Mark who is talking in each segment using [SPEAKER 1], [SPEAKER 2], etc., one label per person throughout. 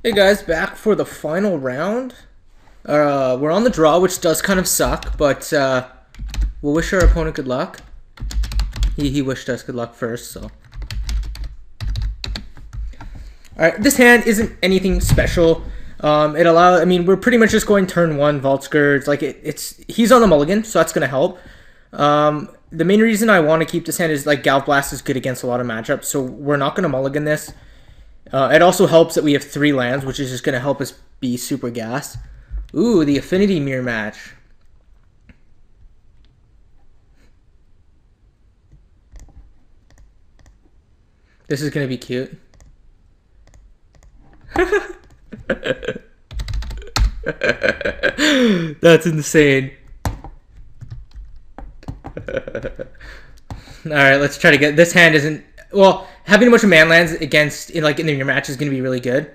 [SPEAKER 1] Hey guys, back for the final round. We're on the draw, which does kind of suck, but we'll wish our opponent good luck. He wished us good luck first, so. Alright, this hand isn't anything special. I mean, we're pretty much just going turn one, Vault Scourge. Like, he's on the mulligan, so that's going to help. The main reason I want to keep this hand is, like, Galv Blast is good against a lot of matchups, so we're not going to mulligan this. It also helps that we have 3 lands, which is just going to help us be super gas. Ooh, the Affinity mirror match. This is going to be cute. That's insane. Alright, let's try to get... This hand isn't... Well, having a bunch of man lands against, in your match is going to be really good.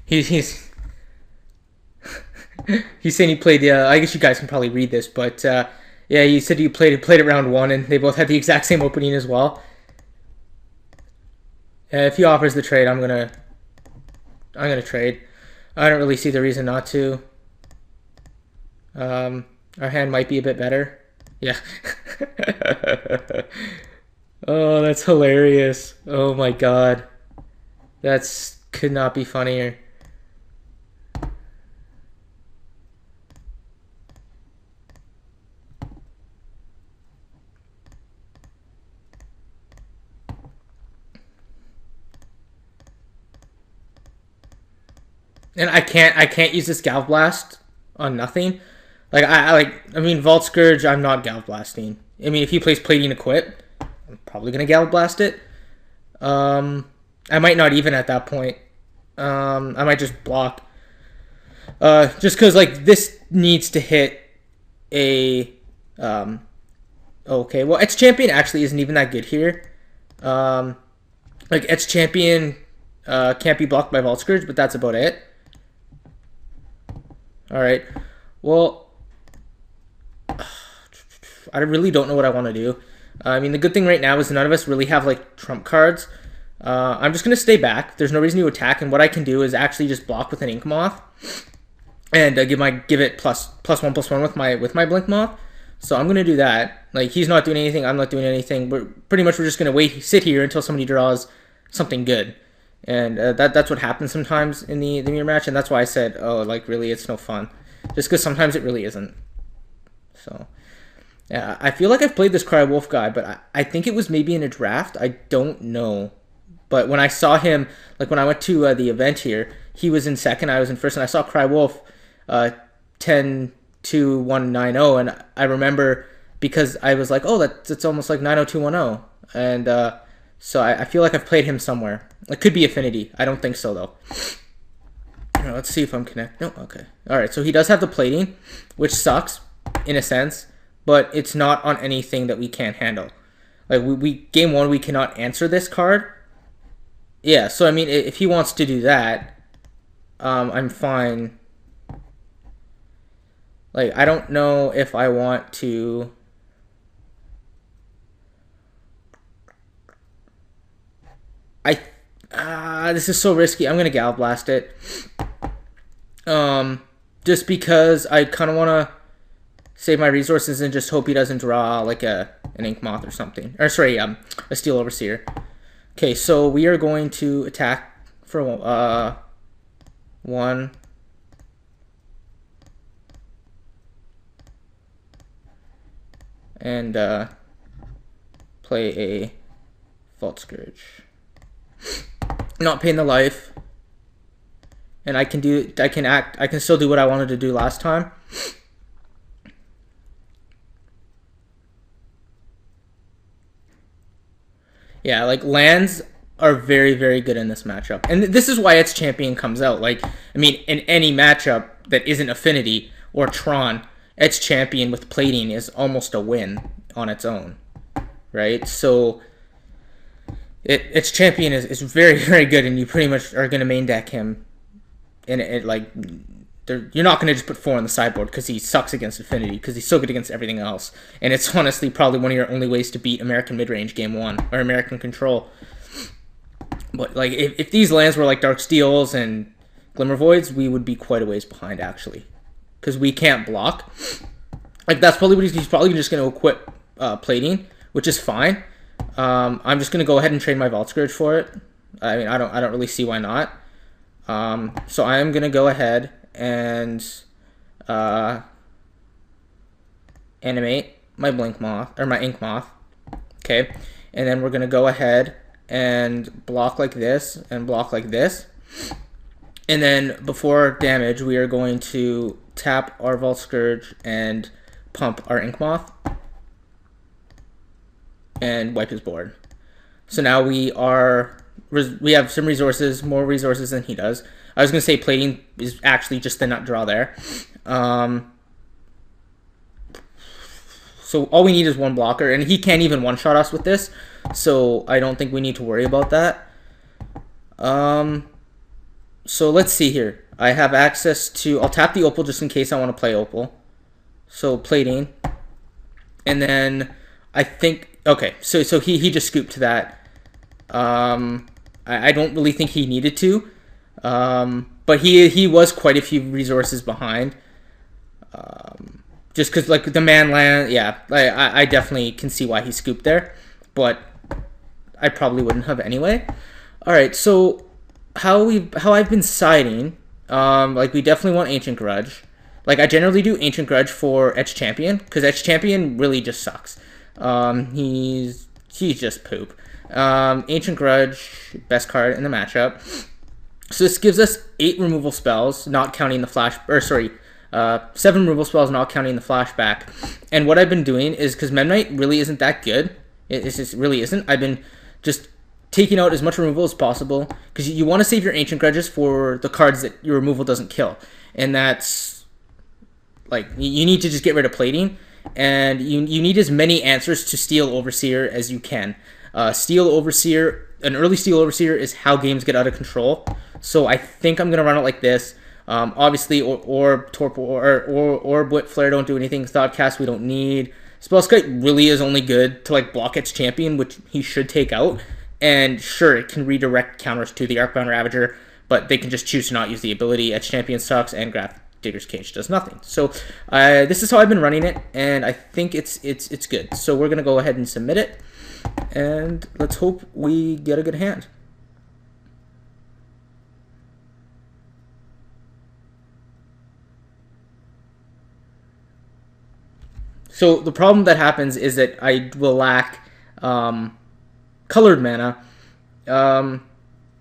[SPEAKER 1] He's he's saying he played the. I guess you guys can probably read this, but yeah, he said he played it round 1, and they both had the exact same opening as well. If he offers the trade, I'm gonna trade. I don't really see the reason not to. Our hand might be a bit better. Yeah. Oh, that's hilarious. Oh my god. Could not be funnier. And I can't use this Galv Blast on nothing. Like I mean Vault Scourge, I'm not Galv Blasting. I mean if he plays Plating Equip, I'm probably gonna Galv Blast it. I might not even at that point. I might just block. Just because like this needs to hit a okay, well X Champion actually isn't even that good here. Like X Champion can't be blocked by Vault Scourge, but that's about it. Alright. Well, I really don't know what I want to do. I mean, the good thing right now is none of us really have, like, trump cards. I'm just going to stay back. There's no reason to attack, and what I can do is actually just block with an Ink Moth. And give it +1/+1 with my Blink Moth. So I'm going to do that. Like, he's not doing anything, I'm not doing anything. We're just going to sit here until somebody draws something good. And that's what happens sometimes in the mirror match, and that's why I said, oh, like, really, it's no fun. Just because sometimes it really isn't. So, yeah, I feel like I've played this Cry Wolf guy, but I think it was maybe in a draft. I don't know. But when I saw him, like, when I went to the event here, he was in second, I was in first, and I saw Cry Wolf 10-2-1-9-0, and I remember because I was like, oh, that's almost like 90210. And so I feel like I've played him somewhere. It could be Affinity. I don't think so, though. Right, let's see if I'm connected. No, okay. Alright, so he does have the plating, which sucks, in a sense, but it's not on anything that we can't handle. Like, game 1, we cannot answer this card. Yeah, so, I mean, if he wants to do that, I'm fine. Like, I don't know if I want to... this is so risky. I'm gonna Galv Blast it. Just because I kind of want to save my resources and just hope he doesn't draw like an Ink Moth or something. Or sorry, a Steel Overseer. Okay, so we are going to attack for 1. And play a Vault Scourge. Not paying the life, and I can still do what I wanted to do last time. Yeah, like lands are very, very good in this matchup, and this is why its champion comes out. Like, I mean, in any matchup that isn't Affinity or Tron, its champion with plating is almost a win on its own, right? So its champion is very, very good, and you pretty much are going to main deck him, and it like you're not going to just put 4 on the sideboard because he sucks against Affinity, because he's so good against everything else. And it's honestly probably one of your only ways to beat American Midrange Game 1, or American Control. But like, if these lands were like Dark Steels and Glimmer Voids, we would be quite a ways behind, actually. Because we can't block. Like, that's probably what he's probably just going to equip Plating, which is fine. I'm just going to go ahead and trade my Vault Scourge for it. I mean, I don't really see why not. So I am going to go ahead and animate my Blink Moth, or my Ink Moth. Okay, and then we're going to go ahead and block like this, and block like this. And then before damage, we are going to tap our Vault Scourge and pump our Ink Moth and wipe his board. So now we have some resources, more resources than he does. I was going to say Plating is actually just the nut draw there. So all we need is one blocker, and he can't even one-shot us with this, so I don't think we need to worry about that. So let's see here. I have access to... I'll tap the Opal just in case I want to play Opal. So Plating. And then I think... Okay, so he just scooped that. I don't really think he needed to. But he was quite a few resources behind. Just because, like, the man land... Yeah, I definitely can see why he scooped there. But I probably wouldn't have anyway. Alright, so... How I've been siding, like, we definitely want Ancient Grudge. Like, I generally do Ancient Grudge for Etch Champion, because Etch Champion really just sucks. He's just poop. Ancient Grudge, best card in the matchup. So this gives us 8 removal spells, not counting the flash, or sorry, 7 removal spells, not counting the flashback. And what I've been doing is, because Memnite really isn't that good, it just really isn't, I've been just taking out as much removal as possible, because you want to save your Ancient Grudges for the cards that your removal doesn't kill. And that's, like, you need to just get rid of Plating, and you need as many answers to Steel Overseer as you can. Steel Overseer, an early Steel Overseer is how games get out of control. So I think I'm going to run it like this. Obviously, Orb, Torpor, or Wit Flare don't do anything. Thoughtcast we don't need. Spellskite really is only good to, like, block its champion, which he should take out. And sure, it can redirect counters to the Arcbound Ravager, but they can just choose to not use the ability. Edge Champion sucks, and Graph Digger's Cage does nothing. So this is how I've been running it, and I think it's good. So we're gonna go ahead and submit it, and let's hope we get a good hand. So the problem that happens is that I will lack colored mana.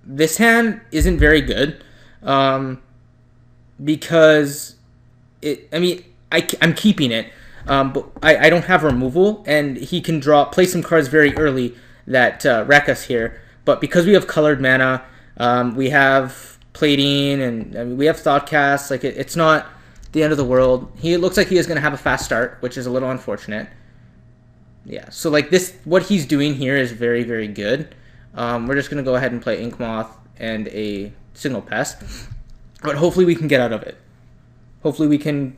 [SPEAKER 1] This hand isn't very good because I'm keeping it, but I don't have removal, and he can play some cards very early that wreck us here. But because we have colored mana, we have Plating, and we have Thoughtcast. Like, it's not the end of the world. It looks like he is going to have a fast start, which is a little unfortunate. Yeah, so like this, what he's doing here is very, very good. We're just going to go ahead and play Ink Moth and a Signal Pest. But hopefully we can get out of it. Hopefully we can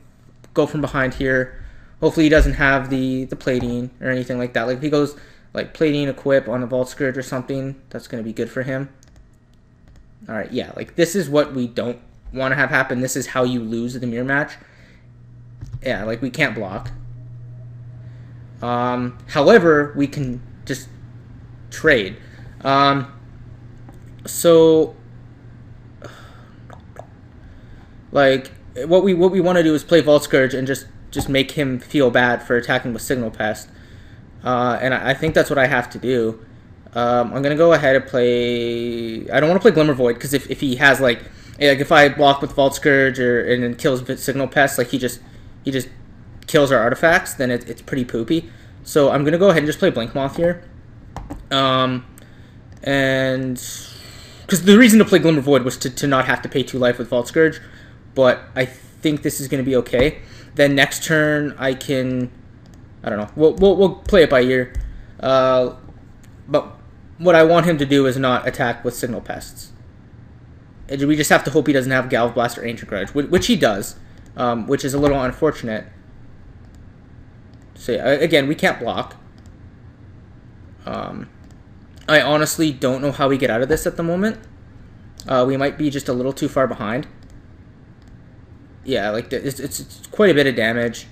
[SPEAKER 1] go from behind here. Hopefully he doesn't have the Plating or anything like that. Like, if he goes like Plating Equip on the Vault Scourge or something, that's going to be good for him. Alright, yeah, like this is what we don't want to have happen. This is how you lose the mirror match. Yeah, like we can't block. However, we can just trade. So, like, what we want to do is play Vault Scourge and just make him feel bad for attacking with Signal Pest. And I think that's what I have to do. I'm gonna go ahead and play. I don't want to play Glimmer Void, because if he has like if I block with Vault Scourge and then kills Signal Pest, like he just kills our artifacts, then it's pretty poopy. So I'm gonna go ahead and just play Blink Moth here, and because the reason to play Glimmer Void was to not have to pay 2 life with Vault Scourge, but I think this is gonna be okay. Then next turn I don't know. We'll play it by ear. But what I want him to do is not attack with Signal Pests. We just have to hope he doesn't have Galv Blast or Ancient Grudge, which he does, which is a little unfortunate. So again, we can't block. I honestly don't know how we get out of this at the moment. We might be just a little too far behind. Yeah, like it's quite a bit of damage.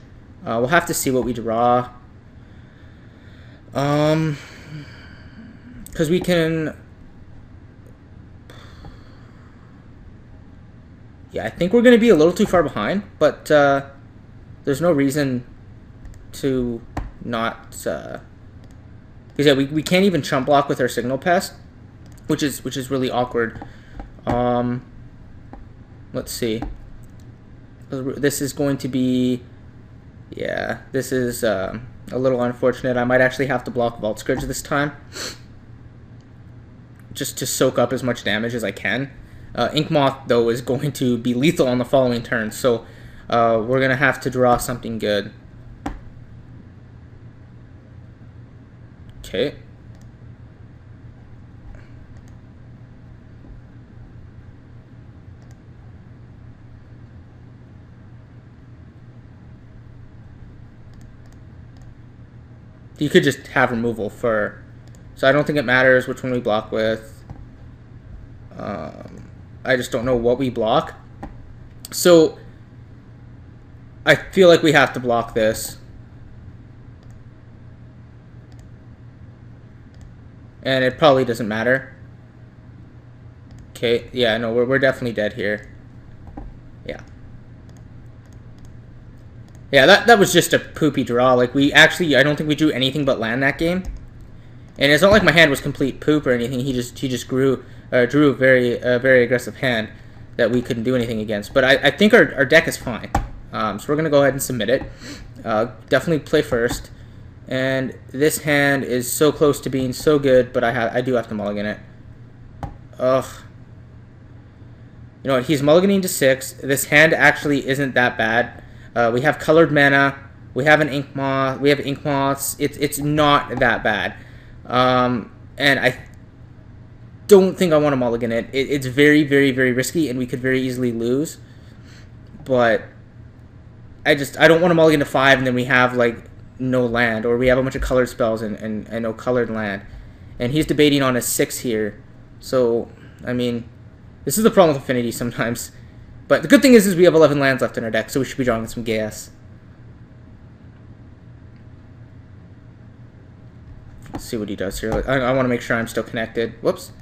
[SPEAKER 1] We'll have to see what we draw. Because we can... Yeah, I think we're going to be a little too far behind, but there's no reason to not... Because yeah, we can't even chump block with our Signal Pest, which is really awkward. Let's see. This is going to be... Yeah, this is a little unfortunate. I might actually have to block Vault Scourge this time, just to soak up as much damage as I can. Ink Moth, though, is going to be lethal on the following turn, so we're going to have to draw something good. Okay. You could just have removal for... So I don't think it matters which one we block with. I just don't know what we block. So I feel like we have to block this. And it probably doesn't matter. Okay, yeah, no, we're definitely dead here. Yeah. Yeah, that was just a poopy draw. Like, I don't think we drew anything but land that game. And it's not like my hand was complete poop or anything. He just drew a very aggressive hand that we couldn't do anything against. But I think our deck is fine. So we're gonna go ahead and submit it. Definitely play first. And this hand is so close to being so good, but I do have to mulligan it. Ugh. You know what? He's mulliganing to 6. This hand actually isn't that bad. We have colored mana. We have an Ink Moth. We have Ink Moths. It's not that bad. And I don't think I want to mulligan it. It's very, very, very risky, and we could very easily lose. But I don't want to mulligan to 5, and then we have like no land, or we have a bunch of colored spells and no colored land. And he's debating on a 6 here. So, I mean, this is the problem with Affinity sometimes. But the good thing is we have 11 lands left in our deck, so we should be drawing some gas. Let's see what he does here. I want to make sure I'm still connected. Whoops.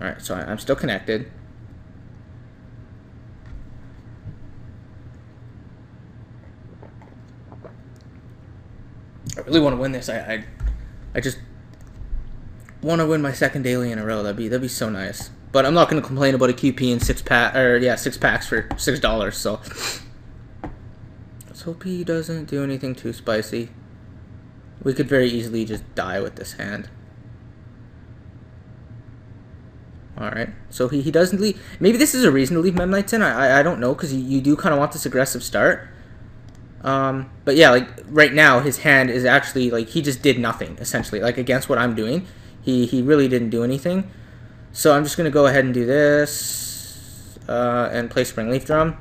[SPEAKER 1] Alright, so I'm still connected. I really want to win this. I just want to win my second daily in a row. That'd be so nice. But I'm not going to complain about a QP and 6 packs for $6. So let's hope he doesn't do anything too spicy. We could very easily just die with this hand. Alright, so he doesn't leave. Maybe this is a reason to leave Mem Knights in. I don't know, because you do kind of want this aggressive start. But yeah, like right now his hand is actually like he just did nothing essentially, like against what I'm doing. He really didn't do anything. So I'm just gonna go ahead and do this and play Springleaf Drum.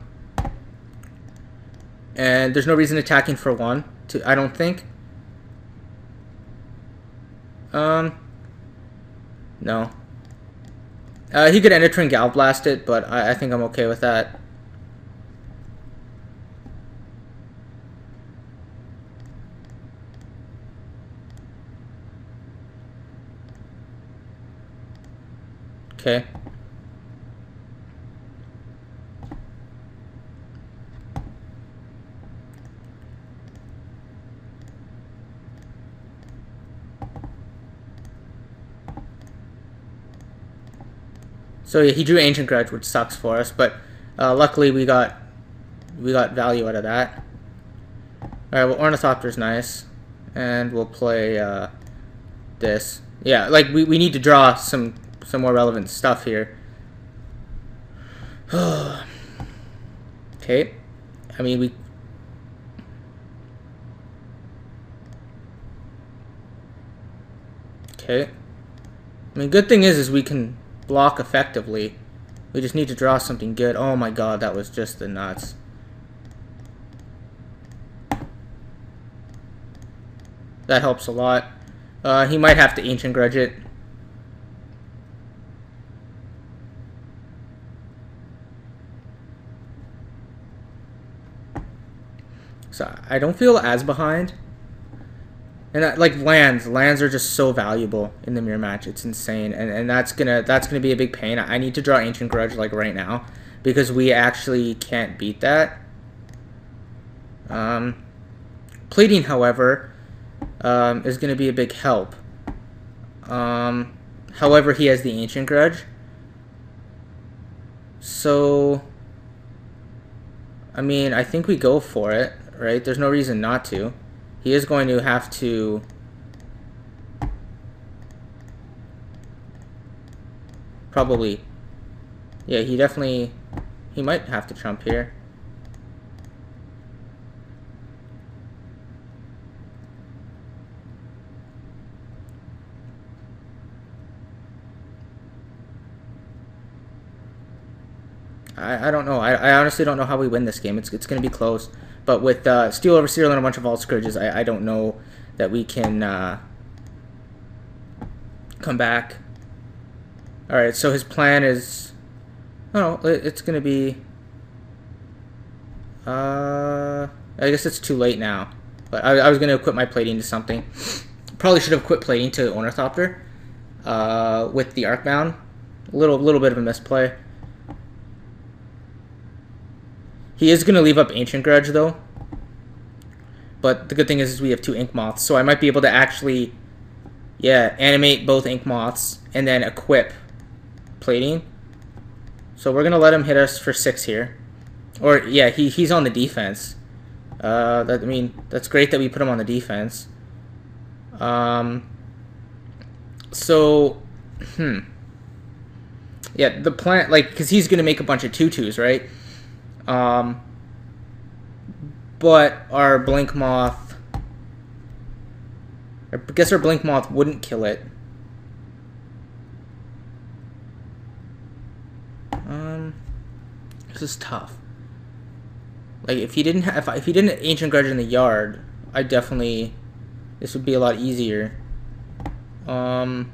[SPEAKER 1] And there's no reason attacking for 1. I don't think. No. He could enter turn Gal Blast it, but I think I'm okay with that. Okay. So yeah, he drew Ancient Grudge, which sucks for us, but luckily we got value out of that. Alright, well, Ornithopter's nice. And we'll play this. Yeah, like we need to draw some more relevant stuff here. Okay. I mean, we... Okay. I mean, good thing is we can block effectively. We just need to draw something good. Oh my god, that was just the nuts. That helps a lot. He might have to Ancient Grudge it. So I don't feel as behind. And that, like lands are just so valuable in the mirror match. It's insane, and that's gonna be a big pain. I need to draw Ancient Grudge like right now because we actually can't beat that. Plating, however, is gonna be a big help. However, he has the Ancient Grudge, so I mean, I think we go for it, right? There's no reason not to. He is going to have to probably, yeah, he might have to trump here. I don't know. I honestly don't know how we win this game. It's going to be close. But with Steel Overseer and a bunch of Vault Scourges, I don't know that we can come back. Alright, so his plan is... Oh, it's going to be... I guess it's too late now. But I was going to equip my plating to something. Probably should have quit plating to Ornithopter with the Arcbound. Little bit of a misplay. He is going to leave up Ancient Grudge, though. But the good thing is we have 2 Ink Moths, so I might be able to actually, yeah, animate both Ink Moths and then equip plating. So we're going to let him hit us for 6 here. Or, yeah, he's on the defense. I mean, that's great that we put him on the defense. Yeah, the plan, like, because he's going to make a bunch of 2/2s, right? But our Blink Moth, I guess our Blink Moth wouldn't kill it. This is tough. Like if he didn't have, if he didn't Ancient Grudge in the yard, I definitely, this would be a lot easier. I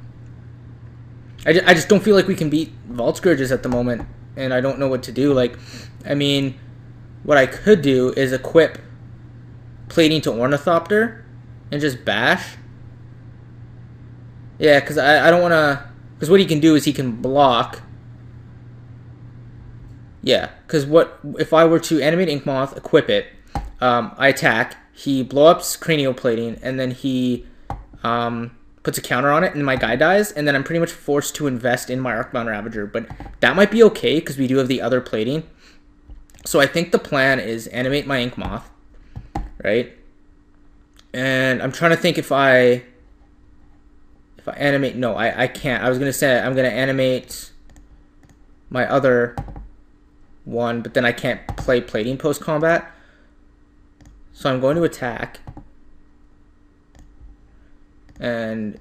[SPEAKER 1] just don't feel like we can beat Vault Scourges at the moment, and I don't know what to do. Like, I mean, what I could do is equip plating to Ornithopter and just bash. Yeah, because I don't want to... Because what he can do is he can block. Yeah, because what if I were to animate Ink Moth, equip it, I attack, he blow ups Cranioplating, and then he puts a counter on it, and my guy dies, and then I'm pretty much forced to invest in my Arcbound Ravager. But that might be okay, because we do have the other plating. So I think the plan is animate my Ink Moth, right? And I'm trying to think if I animate... No, I can't. I was going to say I'm going to animate my other one, but then I can't play plating post-combat. So I'm going to attack and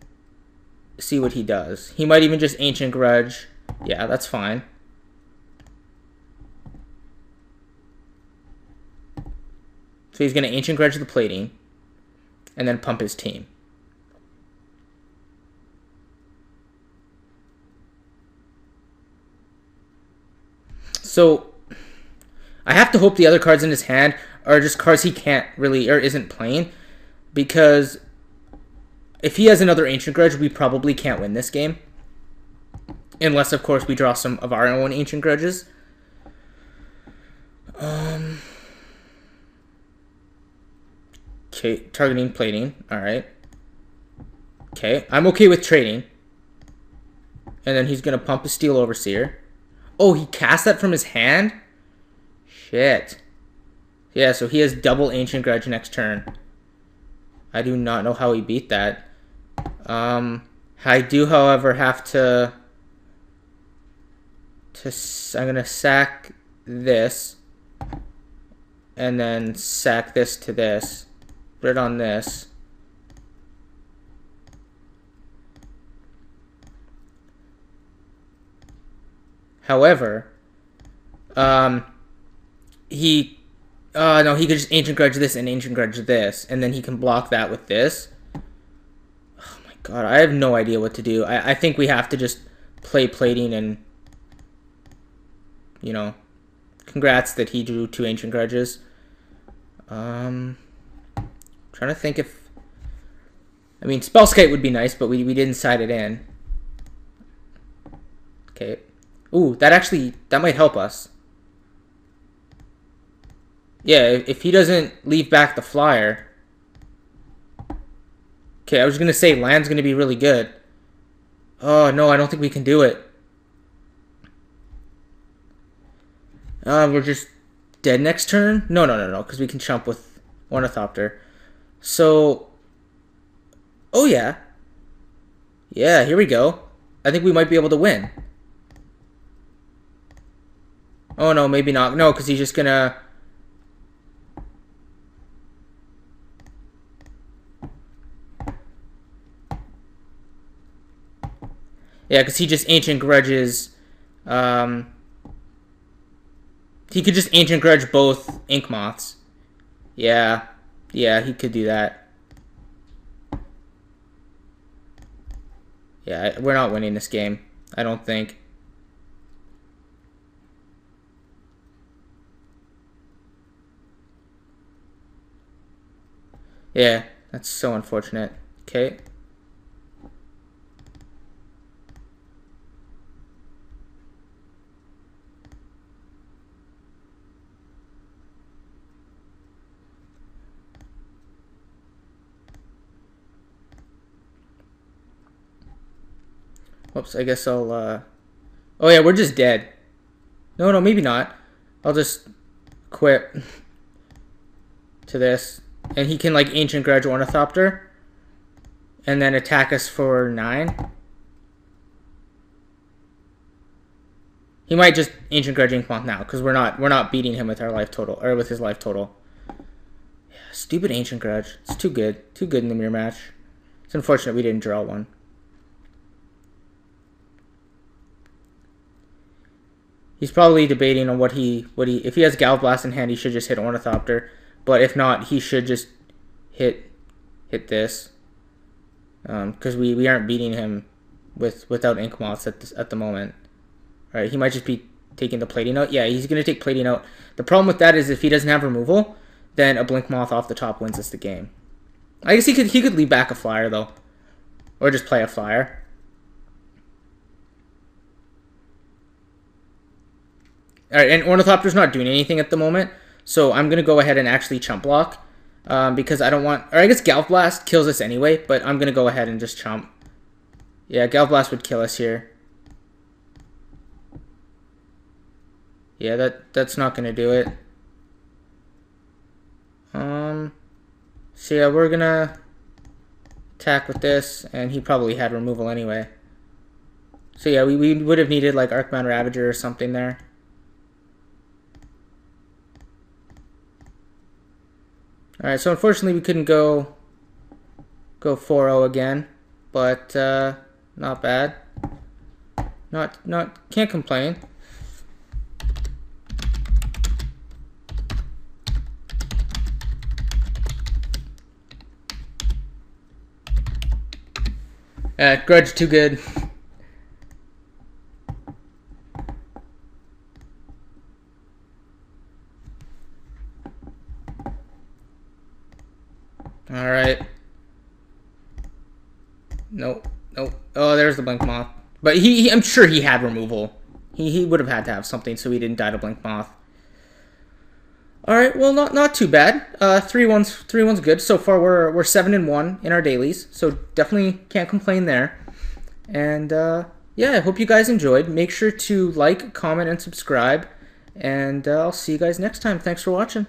[SPEAKER 1] see what he does. He might even just Ancient Grudge. Yeah, that's fine. So he's going to Ancient Grudge the plating and then pump his team. So I have to hope the other cards in his hand are just cards he can't really, or isn't playing, because if he has another Ancient Grudge, we probably can't win this game. Unless, of course, we draw some of our own Ancient Grudges. Okay, targeting plating. Alright. Okay, I'm okay with trading. And then he's going to pump a Steel Overseer. Oh, he cast that from his hand? Shit. Yeah, so he has double Ancient Grudge next turn. I do not know how he beat that. I do, however, have to... I'm going to sack this. And then sack this to this. Put it on this. However, he no, he could just Ancient Grudge this and Ancient Grudge this, and then he can block that with this. Oh my god, I have no idea what to do. I think we have to just play plating and, you know, congrats that he drew 2 Ancient Grudges. Trying to think if, I mean, Spellskite would be nice, but we didn't side it in. Okay. Ooh, that might help us. Yeah, if he doesn't leave back the flyer. Okay, I was going to say land's going to be really good. Oh, no, I don't think we can do it. We're just dead next turn? No, because we can chump with Ornithopter. So, oh yeah. Yeah, here we go. I think we might be able to win. Oh, no, maybe not. No, because he's just going to... Yeah, because he just Ancient Grudges. He could just Ancient Grudge both Ink Moths. Yeah, he could do that. Yeah, we're not winning this game, I don't think. Yeah, that's so unfortunate. Okay. Whoops, I guess I'll, Oh yeah, we're just dead. No, maybe not. I'll just quit to this. And he can, like, Ancient Grudge Ornithopter. And then attack us for 9. He might just Ancient Grudge Inkmoth now, because we're not beating him with our life total, or with his life total. Yeah, stupid Ancient Grudge. It's too good. Too good in the mirror match. It's unfortunate we didn't draw one. He's probably debating on what he if he has Galvblast in hand, he should just hit Ornithopter, but if not, he should just hit this, because we aren't beating him without Ink Moths at the moment. All right, he might just be taking the plating out. Yeah, he's gonna take plating out. The problem with that is if he doesn't have removal, then a Blink Moth off the top wins us the game. I guess he could leave back a flyer though, or just play a flyer. Alright, and Ornithopter's not doing anything at the moment, so I'm going to go ahead and actually chump block, because I don't want... Or I guess Galvblast kills us anyway, but I'm going to go ahead and just chump. Yeah, Galvblast would kill us here. Yeah, that's not going to do it. So yeah, we're going to attack with this, and he probably had removal anyway. So yeah, we would have needed like Arcbound Ravager or something there. Alright, so unfortunately we couldn't go 4-0 again, but not bad. Can't complain. Grudge too good. Alright. Nope. Oh, there's the Blink Moth. But I'm sure he had removal. He would have had to have something so he didn't die to Blink Moth. Alright, well, not too bad. 3-1's good. So far, we're 7-1 in our dailies. So definitely can't complain there. And, yeah, I hope you guys enjoyed. Make sure to like, comment, and subscribe. And I'll see you guys next time. Thanks for watching.